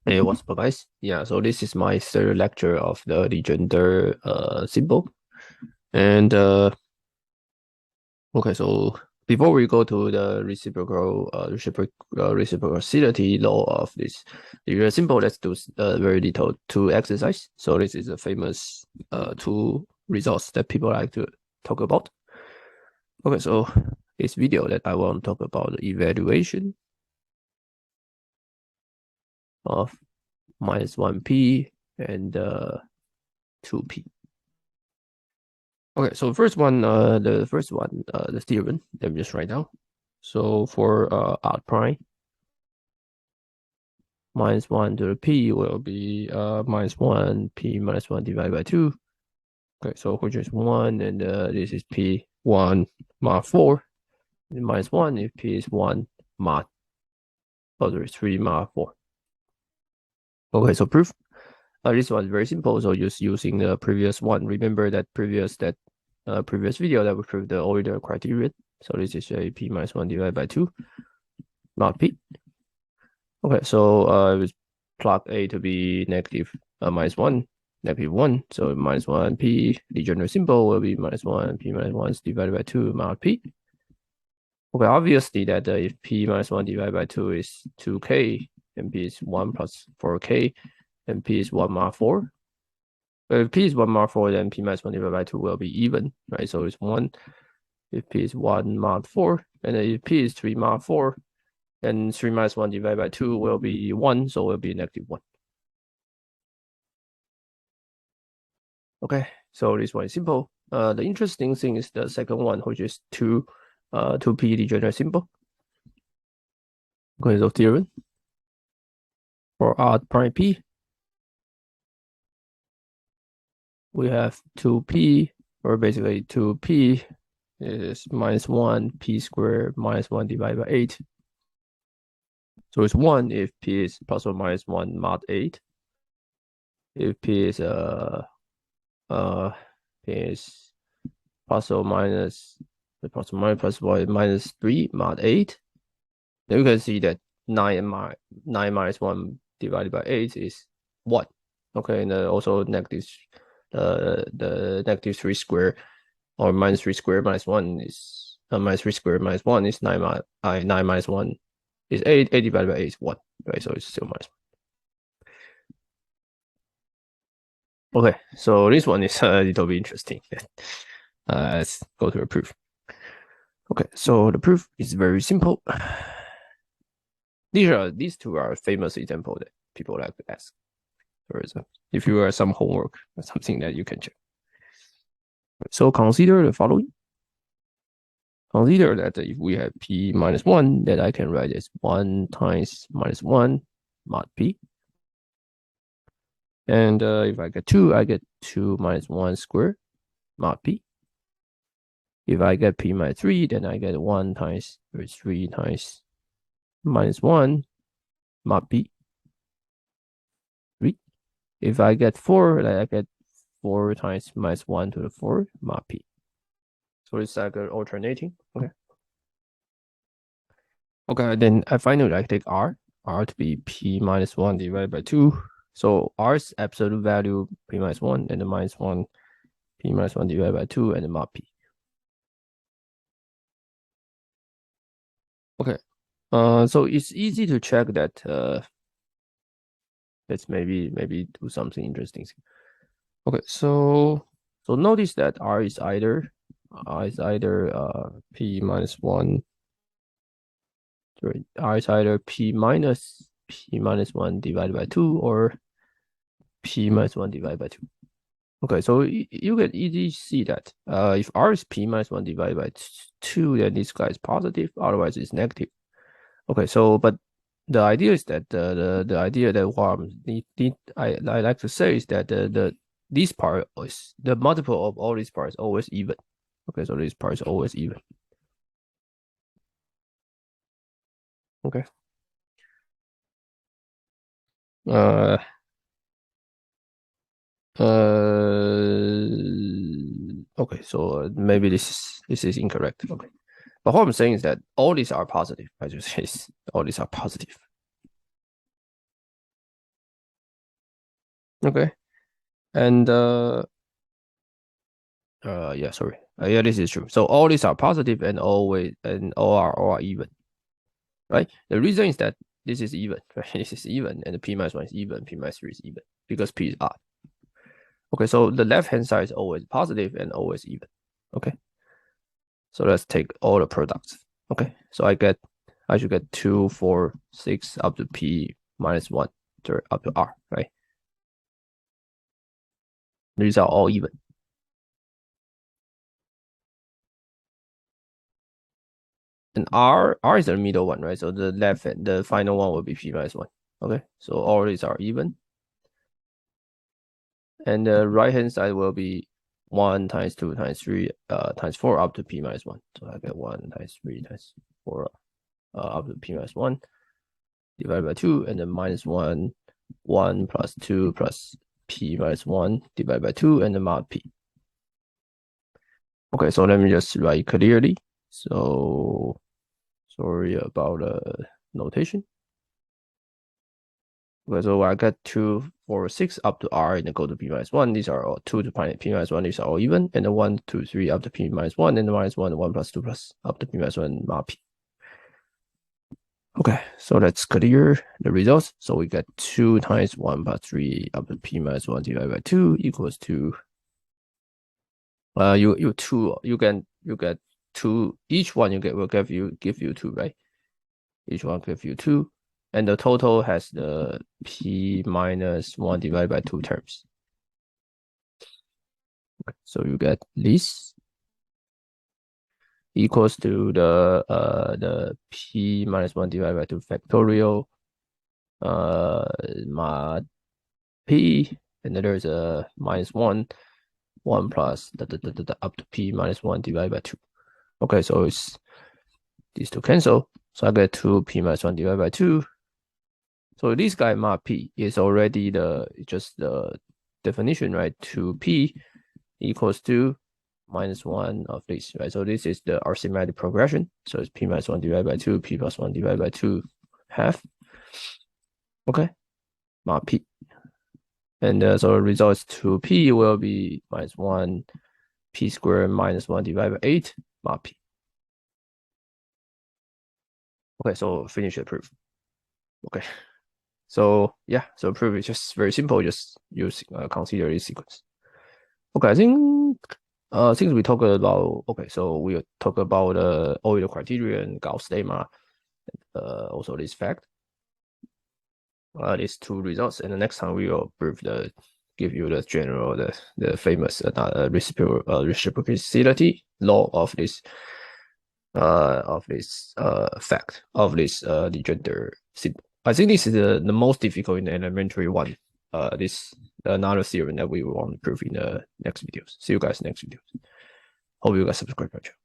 Hey, what's up, guys? Yeah, so this is my third lecture of the Legendre symbol. And okay, so before we go to the reciprocity law of this Legendre symbol, let's do very little two exercise. So this is a famous two results that people like to talk about. Okay, so this video that I want to talk about the evaluation of -1p and 2p. Okay, so the first one, the theorem, let me just write down. So for R prime, -1 to the p will be -1 p minus 1 divided by 2. Okay, so which is 1, and this is p 1 mod 4, and -1 if p is 1 mod, other is 3 mod 4. Okay, so proof. This one is very simple. So just using the previous one. Remember that previous video that we proved the Euler criterion. So this is a p minus 1 divided by 2 mod p. Okay, so we plot a to be negative -1, -1. So -1 p, Legendre symbol will be -1 p minus 1 divided by 2 mod p. Okay, obviously that if p minus 1 divided by 2 is 2k, and p is 1 plus 4k, and p is 1 mod 4. If p is 1 mod 4, then p minus 1 divided by 2 will be even, right? So it's 1 if p is 1 mod 4, and then if p is 3 mod 4, then 3 minus 1 divided by 2 will be 1, so it will be -1. Okay, so this one is simple. The interesting thing is the second one, which is 2p Legendre symbol. Okay, so theorem for R prime p, we have 2p, or basically 2p is -1 p squared minus 1 divided by 8. So it's 1 if p is plus or minus 1 mod 8. If p is p is plus or minus plus or minus plus 1 minus 3 mod 8, then you can see that 9 minus 1 divided by 8 is 1. Okay, and also negative the negative 3 squared, or minus 3 squared minus 1 is minus 3 squared minus 1 is 9 minus 1 is 8. 8 divided by 8 is 1, right? So it's still minus 1. Okay, so this one is a little bit interesting. Let's go to the proof. Okay, so the proof is very simple. These two are famous examples that people like to ask. If you are some homework or something that you can check. So consider the following. Consider that if we have p minus 1, that I can write as 1 times -1 mod p. And if I get 2, I get 2 minus 1 squared mod p. If I get p minus 3, then I get 1 times 3 times -1 mod p. 3. If I get 4, then I get 4 times -1 to the 4 mod p. So it's like alternating. Okay. Okay, then I finally I take r to be p minus 1 divided by 2. So r's absolute value p minus 1, and the -1 p minus 1 divided by 2, and the mod p. Okay, so it's easy to check that. Let's maybe do something interesting. Okay, so notice that r is either p minus 1. R is either p minus 1 divided by 2, or p minus 1 divided by 2. Okay, so you can easily see that if r is p minus 1 divided by 2, then this guy is positive, otherwise it's negative. Okay, so but the idea is that the idea that what I like to say is that this part is the multiple of all these parts always even. Okay, so this part is always even. Okay. Uh, okay, so maybe this is incorrect. Okay, but what I'm saying is that all these are positive. I just say all these are positive. Okay, and yeah, sorry. Yeah, this is true. So all these are positive and all are even, right? The reason is that this is even, right? This is even, and the p minus one is even, p minus three is even because p is odd. Okay, so the left hand side is always positive and always even. Okay, so let's take all the products. Okay, so I should get 2, 4, 6 up to p minus 1 up to r, right? These are all even. And R is the middle one, right? So the left and the final one will be p minus 1. Okay, so all these are even. And the right hand side will be 1 times 2 times 3 times 4 up to p minus 1. So I get 1 times 3 times 4 up to p minus 1 divided by 2, and then minus 1, 1 plus 2 plus p minus 1 divided by 2, and then mod p. Okay, so let me just write clearly. So sorry about the notation. Okay, so I get 2, 4, 6 up to r and then go to p minus 1. These are all 2 to p minus 1. These are all even. And then 1, 2, 3 up to p minus 1. And then minus 1, 1 plus 2 plus up to p minus 1 mod p. Okay, so let's clear the results. So we get 2 times 1 plus 3 up to p minus 1 divided by 2 equals to you get 2, each one will give you 2, right? Each one give you 2, and the total has the p minus 1 divided by 2 terms. Okay, so you get this equals to the p minus 1 divided by 2 factorial mod p, and then there's a minus 1 plus up to p minus 1 divided by 2. Okay, so it's these two cancel, so I get 2 p minus 1 divided by 2. So this guy mod p is already just the definition, right? 2p equals to minus 1 of this, right? So this is the arithmetic progression. So it's p minus 1 divided by 2, p plus 1 divided by 2 half. Okay, mod p. And so the result is 2p will be minus 1 p squared minus 1 divided by 8 mod p. Okay, so finish the proof. Okay, so yeah, so proof is just very simple. Just use consider this sequence. Okay, I think since we talked about, okay, so we talk about Euler Criterion, Gauss Lemma, also this fact, these two results, and the next time we will give you the general, the famous reciprocity law of this fact of this Legendre symbol. I think this is the most difficult in the elementary one. This another theorem that we want to prove in the next videos. See you guys next videos. Hope you guys subscribe my channel.